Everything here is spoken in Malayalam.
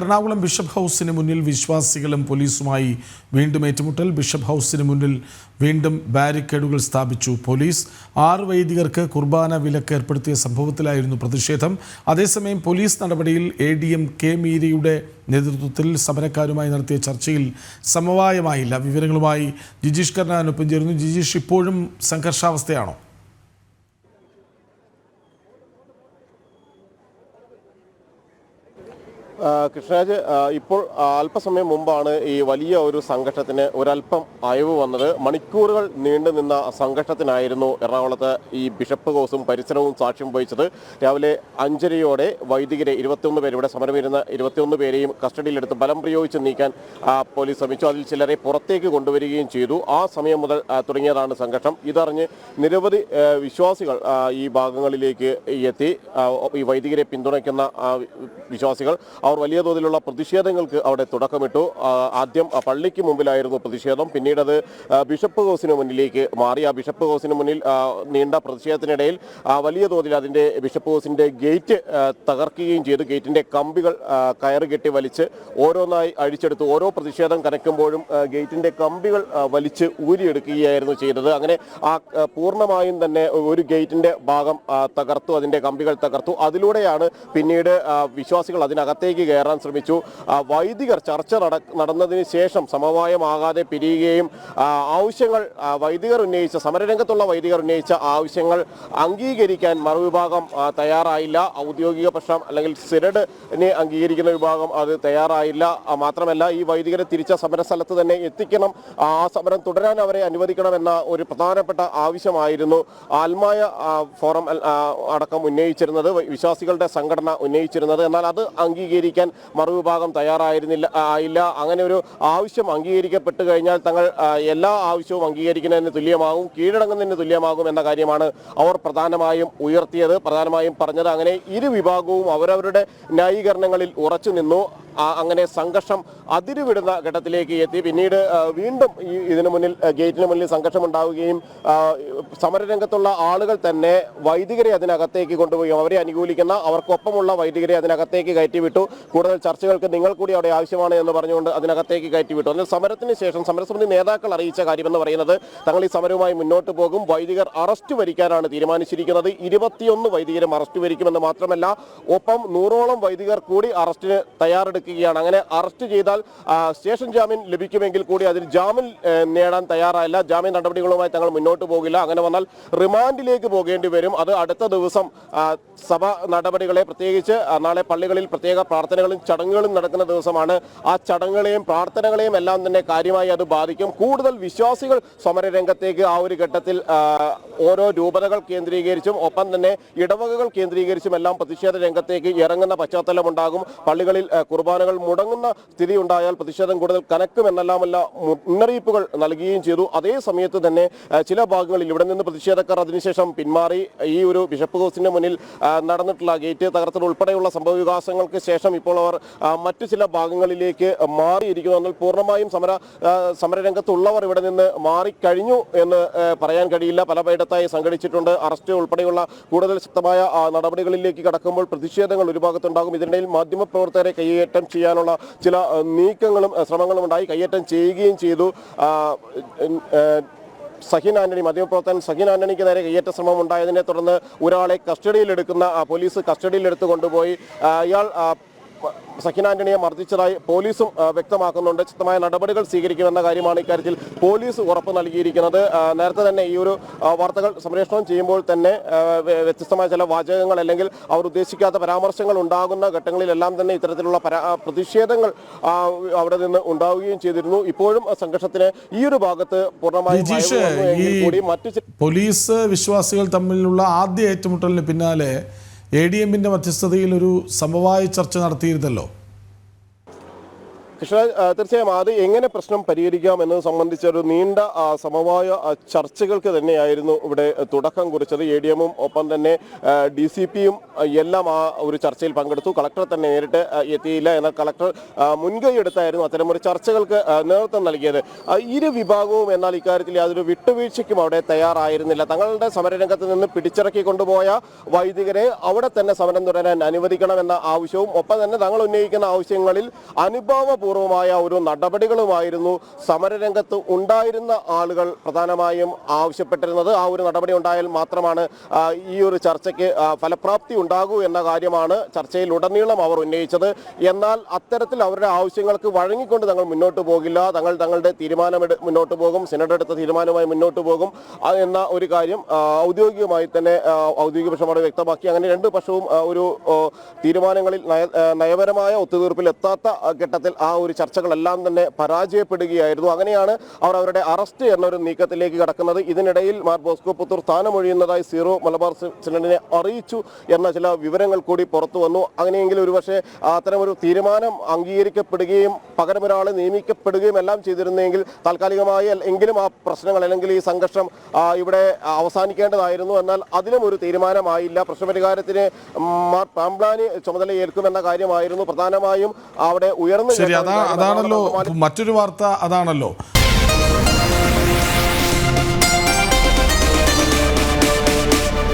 എറണാകുളം ബിഷപ്പ് ഹൗസിന് മുന്നിൽ വിശ്വാസികളും പോലീസുമായി വീണ്ടും ഏറ്റുമുട്ടൽ. ബിഷപ്പ് ഹൗസിന് മുന്നിൽ വീണ്ടും ബാരിക്കേഡുകൾ സ്ഥാപിച്ചു പോലീസ്. 6 വൈദികർക്ക് കുർബാന വിലക്ക് ഏർപ്പെടുത്തിയ സംഭവത്തിലായിരുന്നു പ്രതിഷേധം. അതേസമയം പോലീസ് നടപടിയിൽ ADM കെ മീരയുടെ നേതൃത്വത്തിൽ സമരക്കാരുമായി നടത്തിയ ചർച്ചയിൽ സമവായമായില്ല. വിവരങ്ങളുമായി ജിജീഷ് കർണാനൊപ്പം ചേരുന്നു. ജിജീഷ്, ഇപ്പോഴും സംഘർഷാവസ്ഥയാണോ? കൃഷ്ണരാജ്, ഇപ്പോൾ അല്പസമയം മുമ്പാണ് ഈ വലിയ ഒരു സംഘർഷത്തിന് ഒരല്പം അയവ് വന്നത്. മണിക്കൂറുകൾ നീണ്ടു നിന്ന സംഘർഷത്തിനായിരുന്നു എറണാകുളത്ത് ഈ ബിഷപ്പ് ഹൗസും പരിസരവും സാക്ഷ്യം വഹിച്ചത്. രാവിലെ 5:30 വൈദികരെ 21 പേര്, ഇവിടെ സമരമിരുന്ന 21 പേരെയും കസ്റ്റഡിയിലെടുത്ത് ബലം പ്രയോഗിച്ച് നീക്കാൻ പോലീസ് ശ്രമിച്ചു. അതിൽ ചിലരെ പുറത്തേക്ക് കൊണ്ടുവരികയും ചെയ്തു. ആ സമയം മുതൽ തുടങ്ങിയതാണ് സംഘർഷം. ഇതറിഞ്ഞ് നിരവധി വിശ്വാസികൾ ഈ ഭാഗങ്ങളിലേക്ക് എത്തി. ഈ വൈദികരെ പിന്തുണയ്ക്കുന്ന വിശ്വാസികൾ അവർ വലിയ തോതിലുള്ള പ്രതിഷേധങ്ങൾക്ക് അവിടെ തുടക്കമിട്ടു. ആദ്യം പള്ളിക്ക് മുമ്പിലായിരുന്നു പ്രതിഷേധം, പിന്നീട് അത് ബിഷപ്പ് ഹൗസിന് മുന്നിലേക്ക് മാറി. ആ ബിഷപ്പ് ഹൗസിന് മുന്നിൽ നീണ്ട പ്രതിഷേധത്തിനിടയിൽ വലിയ തോതിൽ അതിൻ്റെ ബിഷപ്പ് ഹൗസിൻ്റെ ഗേറ്റ് തകർക്കുകയും ചെയ്തു. ഗേറ്റിൻ്റെ കമ്പികൾ കയറുകെട്ടി വലിച്ച് ഓരോന്നായി അഴിച്ചെടുത്തു. ഓരോ പ്രതിഷേധം കനക്കുമ്പോഴും ഗേറ്റിൻ്റെ കമ്പികൾ വലിച്ച് ഊരിയെടുക്കുകയായിരുന്നു ചെയ്തത്. അങ്ങനെ പൂർണ്ണമായും തന്നെ ഒരു ഗേറ്റിൻ്റെ ഭാഗം തകർത്തു, അതിൻ്റെ കമ്പികൾ തകർത്തു. അതിലൂടെയാണ് പിന്നീട് വിശ്വാസികൾ അതിനകത്തേക്ക് കയറാൻ ശ്രമിച്ചു. വൈദികർ ചർച്ച നടന്നതിന് ശേഷം സമവായമാകാതെ പിരിയുകയും ആവശ്യങ്ങൾ വൈദികർ ഉന്നയിച്ച, സമരരംഗത്തുള്ള വൈദികർ ഉന്നയിച്ച ആവശ്യങ്ങൾ അംഗീകരിക്കാൻ മറുവിഭാഗം തയ്യാറായില്ല. ഔദ്യോഗിക പക്ഷം അല്ലെങ്കിൽ സിനഡിനെ അംഗീകരിക്കുന്ന വിഭാഗം അത് തയ്യാറായില്ല. മാത്രമല്ല, ഈ വൈദികരെ തിരിച്ച സമരസ്ഥലത്ത് തന്നെ എത്തിക്കണം, ആ സമരം തുടരാൻ അവരെ അനുവദിക്കണമെന്ന ഒരു പ്രധാനപ്പെട്ട ആവശ്യമായിരുന്നു ആൽമായ ഫോറം അടക്കം ഉന്നയിച്ചിരുന്നത്, വിശ്വാസികളുടെ സംഘടന ഉന്നയിച്ചിരുന്നത്. എന്നാൽ അത് അംഗീകരിക്കാൻ മറുവിഭാഗം തയ്യാറായില്ല. അങ്ങനെ ഒരു ആവശ്യം അംഗീകരിക്കപ്പെട്ടു കഴിഞ്ഞാൽ തങ്ങൾ എല്ലാ ആവശ്യവും അംഗീകരിക്കുന്നതിന് തുല്യമാകും, കീഴടങ്ങുന്നതിന് തുല്യമാകും എന്ന കാര്യമാണ് അവർ പ്രധാനമായും ഉയർത്തിയത്, പ്രധാനമായും പറഞ്ഞത്. അങ്ങനെ ഇരു വിഭാഗവും അവരവരുടെ ന്യായീകരണങ്ങളിൽ ഉറച്ചു നിന്നു. അങ്ങനെ സംഘർഷം അതിരുവിടുന്ന ഘട്ടത്തിലേക്ക് എത്തി. പിന്നീട് വീണ്ടും ഇതിനു മുന്നിൽ, ഗേറ്റിന് മുന്നിൽ സംഘർഷം ഉണ്ടാവുകയും സമരരംഗത്തുള്ള ആളുകൾ തന്നെ വൈദികരെ അതിനകത്തേക്ക് കൊണ്ടുപോയി അവരെ അനുകൂലിക്കുന്ന, അവർക്കൊപ്പമുള്ള വൈദികരെ അതിനകത്തേക്ക് കയറ്റിവിട്ടു. കൂടുതൽ ചർച്ചകൾക്ക് നിങ്ങൾ കൂടി അവിടെ ആവശ്യമാണ് എന്ന് പറഞ്ഞുകൊണ്ട് അതിനകത്തേക്ക് കയറ്റിവിട്ടു. എന്നാൽ സമരത്തിന് ശേഷം സമരസമിതി നേതാക്കൾ അറിയിച്ച കാര്യമെന്ന് പറയുന്നത് തങ്ങൾ ഈ സമരവുമായി മുന്നോട്ട് പോകും, വൈദികർ അറസ്റ്റ് വരിക്കാനാണ് തീരുമാനിച്ചിരിക്കുന്നത്. 21 വൈദികരും അറസ്റ്റ് വരിക്കുമെന്ന് മാത്രമല്ല, ഒപ്പം 100ഓളം വൈദികർ കൂടി അറസ്റ്റിന് തയ്യാറെടുക്കുകയാണ്. അങ്ങനെ അറസ്റ്റ് ചെയ്താൽ സ്റ്റേഷൻ ജാമ്യം ലഭിക്കുമെങ്കിൽ കൂടി അതിൽ ജാമ്യം നേടാൻ തയ്യാറായില്ല. ജാമ്യ നടപടികളുമായി തങ്ങൾ മുന്നോട്ട് പോകില്ല. അങ്ങനെ വന്നാൽ റിമാൻഡിലേക്ക് പോകേണ്ടി വരും. അത് അടുത്ത ദിവസം സഭ നടപടികളെ, പ്രത്യേകിച്ച് നാളെ പള്ളികളിൽ പ്രത്യേക പ്രാർത്ഥനകളും ചടങ്ങുകളും നടക്കുന്ന ദിവസമാണ്. ആ ചടങ്ങുകളെയും പ്രാർത്ഥനകളെയും എല്ലാം തന്നെ കാര്യമായി അത് ബാധിക്കും. കൂടുതൽ വിശ്വാസികൾ സമരരംഗത്തേക്ക് ആ ഒരു ഘട്ടത്തിൽ ഓരോ രൂപതകൾ കേന്ദ്രീകരിച്ചും ഒപ്പം തന്നെ ഇടവകകൾ കേന്ദ്രീകരിച്ചും എല്ലാം പ്രതിഷേധ രംഗത്തേക്ക് ഇറങ്ങുന്ന പശ്ചാത്തലമുണ്ടാകും. പള്ളികളിൽ കുർബാനകൾ മുടങ്ങുന്ന സ്ഥിതി ഉണ്ടായാൽ പ്രതിഷേധം കൂടുതൽ കനക്കുമെന്നെല്ലാമല്ല മുന്നറിയിപ്പുകൾ നൽകുകയും ചെയ്തു. അതേ സമയത്ത് തന്നെ ചില ഭാഗങ്ങളിൽ ഇവിടെ നിന്ന് പ്രതിഷേധക്കാർ അതിനുശേഷം പിന്മാറി. ഈ ഒരു ബിഷപ്പ് ഹൗസിന് മുന്നിൽ നടന്നിട്ടുള്ള ഗേറ്റ് തകർത്തൽ ഉൾപ്പെടെയുള്ള സംഭവ വികാസങ്ങൾക്ക് ശേഷം ഇപ്പോൾ അവർ മറ്റു ചില ഭാഗങ്ങളിലേക്ക് മാറിയിരിക്കുന്നു. എന്നാൽ പൂർണ്ണമായും സമരരംഗത്തുള്ളവർ ഇവിടെ നിന്ന് മാറിക്കഴിഞ്ഞു എന്ന് പറയാൻ കഴിയില്ല. പലയിടത്തായി സംഘടിച്ചിട്ടുണ്ട്. അറസ്റ്റ് ഉൾപ്പെടെയുള്ള കൂടുതൽ ശക്തമായ നടപടികളിലേക്ക് കടക്കുമ്പോൾ പ്രതിഷേധങ്ങൾ ഒരു ഭാഗത്തുണ്ടാകും. ഇതിനിടയിൽ മാധ്യമപ്രവർത്തകരെ കയ്യേറ്റം ചെയ്യാനുള്ള ചില നീക്കങ്ങളും ശ്രമങ്ങളും ഉണ്ടായി. കയ്യേറ്റം ചെയ്യുകയും ചെയ്തു. സഹിൻ ആന്റണി, മാധ്യമപ്രവർത്തകൻ സഹിൻ ആന്റണിക്ക് നേരെ കയ്യേറ്റ ശ്രമം ഉണ്ടായതിനെ തുടർന്ന് ഒരാളെ കസ്റ്റഡിയിലെടുക്കുന്ന പോലീസ് കസ്റ്റഡിയിലെടുത്ത് കൊണ്ടുപോയി. ഇയാൾ സഹിൻ ആന്റണിയെ മർദ്ദിച്ചതായി പോലീസും വ്യക്തമാക്കുന്നുണ്ട്. ശക്തമായ നടപടികൾ സ്വീകരിക്കുമെന്ന കാര്യമാണ് ഇക്കാര്യത്തിൽ പോലീസ് ഉറപ്പ് നൽകിയിരിക്കുന്നത്. നേരത്തെ തന്നെ ഈ ഒരു വാർത്തകൾ സംപ്രേഷണം ചെയ്യുമ്പോൾ തന്നെ വ്യത്യസ്തമായ ചില വാചകങ്ങൾ അല്ലെങ്കിൽ അവർ ഉദ്ദേശിക്കാത്ത പരാമർശങ്ങൾ ഉണ്ടാകുന്ന ഘട്ടങ്ങളിലെല്ലാം തന്നെ ഇത്തരത്തിലുള്ള പ്രതിഷേധങ്ങൾ അവിടെ നിന്ന് ഉണ്ടാവുകയും ചെയ്തിരുന്നു. ഇപ്പോഴും സംഘർഷത്തിന് ഈ ഒരു ഭാഗത്ത് പൂർണ്ണമായും പോലീസ് വിശ്വാസികൾ തമ്മിലുള്ള ആദ്യ ഏറ്റുമുട്ടലിന് പിന്നാലെ ADMന്റെ മധ്യസ്ഥതയിൽ ഒരു സമവായ ചർച്ച നടത്തിയിരുന്നല്ലോ. കൃഷ്ണരാജ്, തീർച്ചയായും അത് എങ്ങനെ പ്രശ്നം പരിഹരിക്കാം എന്നത് സംബന്ധിച്ച ഒരു നീണ്ട സമവായ ചർച്ചകൾക്ക് തന്നെയായിരുന്നു ഇവിടെ തുടക്കം കുറിച്ചത്. ADM-ഉം ഒപ്പം തന്നെ DCP-യും എല്ലാം ആ ഒരു ചർച്ചയിൽ പങ്കെടുത്തു. കളക്ടർ തന്നെ നേരിട്ട് എത്തിയില്ല. എന്നാൽ കളക്ടർ മുൻകൈ എടുത്തായിരുന്നു അത്തരമൊരു ചർച്ചകൾക്ക് നേതൃത്വം നൽകിയത്. ഇരു വിഭാഗവും എന്നാൽ ഇക്കാര്യത്തിൽ യാതൊരു വിട്ടുവീഴ്ചയ്ക്കും അവിടെ തയ്യാറായിരുന്നില്ല. തങ്ങളുടെ സമരരംഗത്ത് നിന്ന് പിടിച്ചിറക്കി കൊണ്ടുപോയ വൈദികരെ അവിടെ തന്നെ സമരം തുടരാൻ അനുവദിക്കണമെന്ന ആവശ്യവും ഒപ്പം തന്നെ തങ്ങൾ ഉന്നയിക്കുന്ന ആവശ്യങ്ങളിൽ അനുഭാവപൂർവമായ ഒരു നടപടികളുമായിരുന്നു സമരരംഗത്ത് ഉണ്ടായിരുന്ന ആളുകൾ പ്രധാനമായും ആവശ്യപ്പെട്ടിരുന്നത്. ആ ഒരു നടപടി ഉണ്ടായാൽ മാത്രമാണ് ഈ ഒരു ചർച്ചയ്ക്ക് ഫലപ്രാപ്തി ഉണ്ടാകൂ എന്ന കാര്യമാണ് ചർച്ചയിൽ ഉടനീളം അവർ ഉന്നയിച്ചത്. എന്നാൽ അത്തരത്തിൽ അവരുടെ ആവശ്യങ്ങൾക്ക് വഴങ്ങിക്കൊണ്ട് തങ്ങൾ മുന്നോട്ട് പോകില്ല, തങ്ങളുടെ തീരുമാനം മുന്നോട്ട് പോകും, സിനഡ് എടുത്ത തീരുമാനമായി മുന്നോട്ട് പോകും എന്ന ഒരു കാര്യം ഔദ്യോഗികമായി തന്നെ ഔദ്യോഗിക പക്ഷമാണ് വ്യക്തമാക്കി. അങ്ങനെ രണ്ട് പക്ഷവും ഒരു തീരുമാനങ്ങളിൽ നയപരമായ ഒത്തുതീർപ്പിൽ എത്താത്ത ഘട്ടത്തിൽ ആ ഒരു ചർച്ചകളെല്ലാം തന്നെ പരാജയപ്പെടുകയായിരുന്നു. അങ്ങനെയാണ് അവർ അവരുടെ അറസ്റ്റ് എന്നൊരു നീക്കത്തിലേക്ക് കടക്കുന്നത്. ഇതിനിടയിൽ മാർ ബോസ്കോ പുത്തൂർ സ്ഥാനമൊഴിയുന്നതായി സീറോ മലബാർ സിനഡിനെ അറിയിച്ചു എന്ന ചില വിവരങ്ങൾ കൂടി പുറത്തു വന്നു. അങ്ങനെയെങ്കിൽ ഒരുപക്ഷെ അത്തരമൊരു തീരുമാനം അംഗീകരിക്കപ്പെടുകയും പകരം ഒരാളെ നിയമിക്കപ്പെടുകയും എല്ലാം ചെയ്തിരുന്നെങ്കിൽ താൽക്കാലികമായി എങ്കിലും ആ പ്രശ്നങ്ങൾ അല്ലെങ്കിൽ ഈ സംഘർഷം ഇവിടെ അവസാനിക്കേണ്ടതായിരുന്നു. എന്നാൽ അതിലും ഒരു തീരുമാനമായില്ല. പ്രശ്നപരിഹാരത്തിന് മാർ പാംബ്ലാനി ചുമതലയേൽക്കുമെന്ന കാര്യമായിരുന്നു പ്രധാനമായും അവിടെ ഉയർന്നു. അതാണല്ലോ മറ്റൊരു വാർത്ത. അതാണല്ലോ